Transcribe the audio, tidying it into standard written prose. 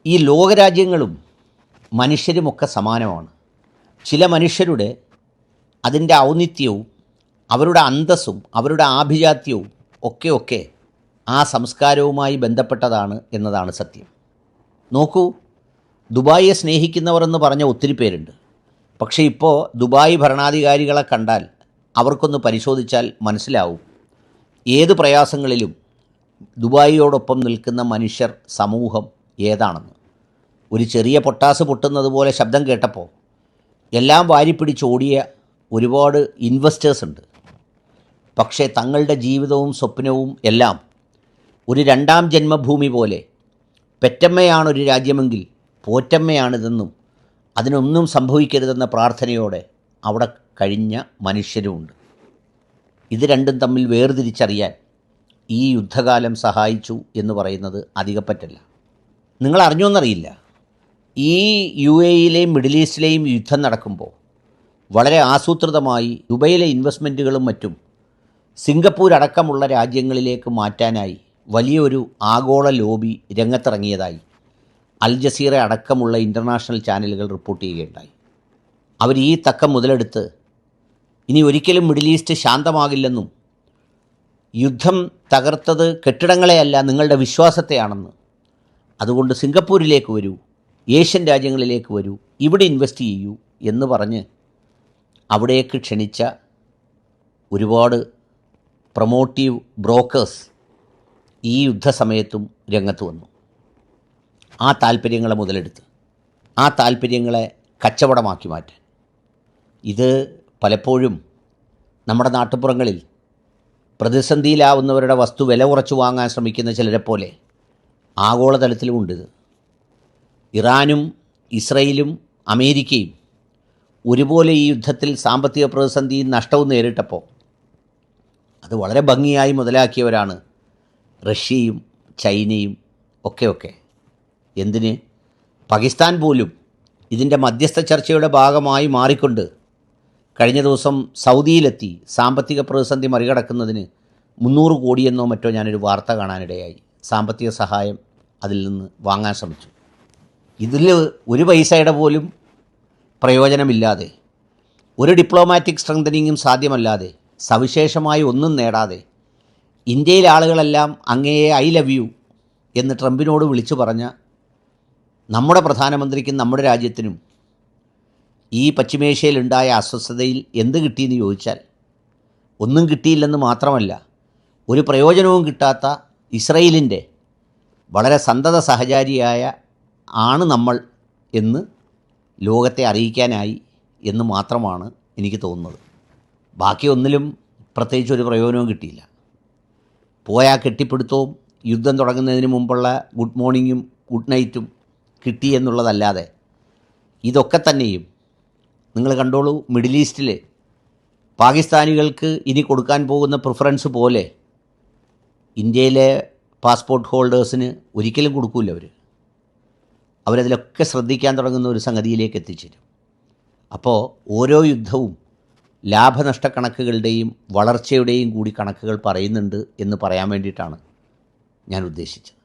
ഈ ലോകരാജ്യങ്ങളും മനുഷ്യരുമൊക്കെ സമാനമാണ്. ചില മനുഷ്യരുടെ അതിൻ്റെ ഔന്നിത്യവും അവരുടെ അന്തസ്സും അവരുടെ ആഭിജാത്യവും ഒക്കെ ആ സംസ്കാരവുമായി ബന്ധപ്പെട്ടതാണ് എന്നതാണ് സത്യം. നോക്കൂ, ദുബായിയെ സ്നേഹിക്കുന്നവർ എന്ന് പറഞ്ഞ ഒത്തിരി പേരുണ്ട്. പക്ഷേ ഇപ്പോൾ ദുബായ് ഭരണാധികാരികളെ കണ്ടാൽ അവർക്കൊന്ന് പരിശോധിച്ചാൽ മനസ്സിലാവും ഏത് പ്രയാസങ്ങളിലും ദുബായിയോടൊപ്പം നിൽക്കുന്ന മനുഷ്യർ സമൂഹം ഏതാണെന്ന്. ഒരു ചെറിയ പൊട്ടാസ് പൊട്ടുന്നത് പോലെ ശബ്ദം കേട്ടപ്പോൾ എല്ലാം വാരിപ്പിടിച്ചോടിയ ഒരുപാട് ഇൻവെസ്റ്റേഴ്സ് ഉണ്ട്. പക്ഷേ തങ്ങളുടെ ജീവിതവും സ്വപ്നവും എല്ലാം ഒരു രണ്ടാം ജന്മഭൂമി പോലെ, പെറ്റമ്മയാണൊരു രാജ്യമെങ്കിൽ പോറ്റമ്മയാണിതെന്നും അതിനൊന്നും സംഭവിക്കരുതെന്ന പ്രാർത്ഥനയോടെ അവിടെ കഴിഞ്ഞ മനുഷ്യരുമുണ്ട്. ഇത് രണ്ടും തമ്മിൽ വേർതിരിച്ചറിയാൻ ഈ യുദ്ധകാലം സഹായിച്ചു എന്ന് പറയുന്നത് അധികപ്പറ്റല്ല. നിങ്ങൾ അറിഞ്ഞോന്നറിയില്ല, ഈ UAEയിലെയും മിഡിൽ ഈസ്റ്റിലെയും യുദ്ധം നടക്കുമ്പോൾ വളരെ ആസൂത്രിതമായി ദുബൈയിലെ ഇൻവെസ്റ്റ്മെൻറ്റുകളും മറ്റും സിംഗപ്പൂർ അടക്കമുള്ള രാജ്യങ്ങളിലേക്ക് മാറ്റാനായി വലിയൊരു ആഗോള ലോബി രംഗത്തിറങ്ങിയതായി അൽ ജസീറ അടക്കമുള്ള ഇൻ്റർനാഷണൽ ചാനലുകൾ റിപ്പോർട്ട് ചെയ്യുകയുണ്ടായി. അവർ ഈ തക്കം മുതലെടുത്ത് ഇനി ഒരിക്കലും മിഡിൽ ഈസ്റ്റ് ശാന്തമാകില്ലെന്നും യുദ്ധം തകർത്തത് കെട്ടിടങ്ങളെയല്ല നിങ്ങളുടെ വിശ്വാസത്തെയാണെന്ന്, അതുകൊണ്ട് സിംഗപ്പൂരിലേക്ക് വരൂ, ഏഷ്യൻ രാജ്യങ്ങളിലേക്ക് വരൂ, ഇവിടെ ഇൻവെസ്റ്റ് ചെയ്യൂ എന്ന് പറഞ്ഞ് അവിടേക്ക് ക്ഷണിച്ച ഒരുപാട് പ്രൊമോട്ടീവ് ബ്രോക്കേഴ്സ് ഈ യുദ്ധസമയത്തും രംഗത്ത് വന്നു. ആ താല്പര്യങ്ങളെ മുതലെടുത്ത് ആ താല്പര്യങ്ങളെ കച്ചവടമാക്കി മാറ്റാൻ. ഇത് പലപ്പോഴും നമ്മുടെ നാട്ടുപുറങ്ങളിൽ പ്രതിസന്ധിയിലാവുന്നവരുടെ വസ്തു വില കുറച്ച് വാങ്ങാൻ ശ്രമിക്കുന്ന ചിലരെപ്പോലെ ആഗോളതലത്തിലുമുണ്ടിത്. ഇറാനും ഇസ്രയേലും അമേരിക്കയും ഒരുപോലെ ഈ യുദ്ധത്തിൽ സാമ്പത്തിക പ്രതിസന്ധിയും നഷ്ടവും നേരിട്ടപ്പോൾ അത് വളരെ ഭംഗിയായി മുതലാക്കിയവരാണ് റഷ്യയും ചൈനയും ഒക്കെ. എന്തിന്? പാകിസ്ഥാൻ പോലും ഇതിൻ്റെ മധ്യസ്ഥ ചർച്ചയുടെ ഭാഗമായി മാറിക്കൊണ്ട് കഴിഞ്ഞ ദിവസം സൗദിയിലെത്തി സാമ്പത്തിക പ്രതിസന്ധി മറികടക്കുന്നതിന് 300 കോടിയെന്നോ മറ്റോ ഞാനൊരു വാർത്ത കാണാനിടയായി. സാമ്പത്തിക സഹായം അതിൽ നിന്ന് വാങ്ങാൻ ശ്രമിച്ചു. ഇതിൽ ഒരു പൈസയുടെ പോലും പ്രയോജനമില്ലാതെ, ഒരു ഡിപ്ലോമാറ്റിക് സ്ട്രെങ്തനിങ്ങും സാധ്യമല്ലാതെ, സവിശേഷമായി ഒന്നും നേടാതെ ഇന്ത്യയിലെ ആളുകളെല്ലാം അങ്ങയെ ഐ ലവ് യു എന്ന് ട്രംപിനോട് വിളിച്ചു പറഞ്ഞ നമ്മുടെ പ്രധാനമന്ത്രിക്കും നമ്മുടെ രാജ്യത്തിനും ഈ പശ്ചിമേഷ്യയിലുണ്ടായ അസ്വസ്ഥതയിൽ എന്ത് കിട്ടിയെന്ന് ചോദിച്ചാൽ ഒന്നും കിട്ടിയില്ലെന്ന് മാത്രമല്ല, ഒരു പ്രയോജനവും കിട്ടാത്ത ഇസ്രയേലിൻ്റെ വളരെ സന്തത സഹചാരിയായ ആണ് നമ്മൾ എന്ന് ലോകത്തെ അറിയിക്കാനായി എന്ന് മാത്രമാണ് എനിക്ക് തോന്നുന്നത്. ബാക്കി ഒന്നിലും പ്രത്യേകിച്ച് ഒരു പ്രയോജനവും കിട്ടിയില്ല. പോയാൽ കെട്ടിപ്പിടുത്തവും യുദ്ധം തുടങ്ങുന്നതിന് മുമ്പുള്ള ഗുഡ് മോർണിംഗും ഗുഡ് നൈറ്റും കിട്ടിയെന്നുള്ളതല്ലാതെ ഇതൊക്കെ തന്നെയും നിങ്ങൾ കണ്ടോളൂ, മിഡിൽ ഈസ്റ്റിൽ പാകിസ്ഥാനികൾക്ക് ഇനി കൊടുക്കാൻ പോകുന്ന പ്രിഫറൻസ് പോലെ ഇന്ത്യയിലെ പാസ്പോർട്ട് ഹോൾഡേഴ്സിന് ഒരിക്കലും കൊടുക്കില്ല. അവരതിലൊക്കെ ശ്രദ്ധിക്കാൻ തുടങ്ങുന്ന ഒരു സംഗതിയിലേക്ക് എത്തിച്ചേരും. അപ്പോൾ ഓരോ യുദ്ധവും ലാഭനഷ്ട കണക്കുകളുടെയും വളർച്ചയുടെയും കൂടി കണക്കുകൾ പറയുന്നുണ്ട് എന്ന് പറയാൻ വേണ്ടിയിട്ടാണ് ഞാൻ ഉദ്ദേശിച്ചത്.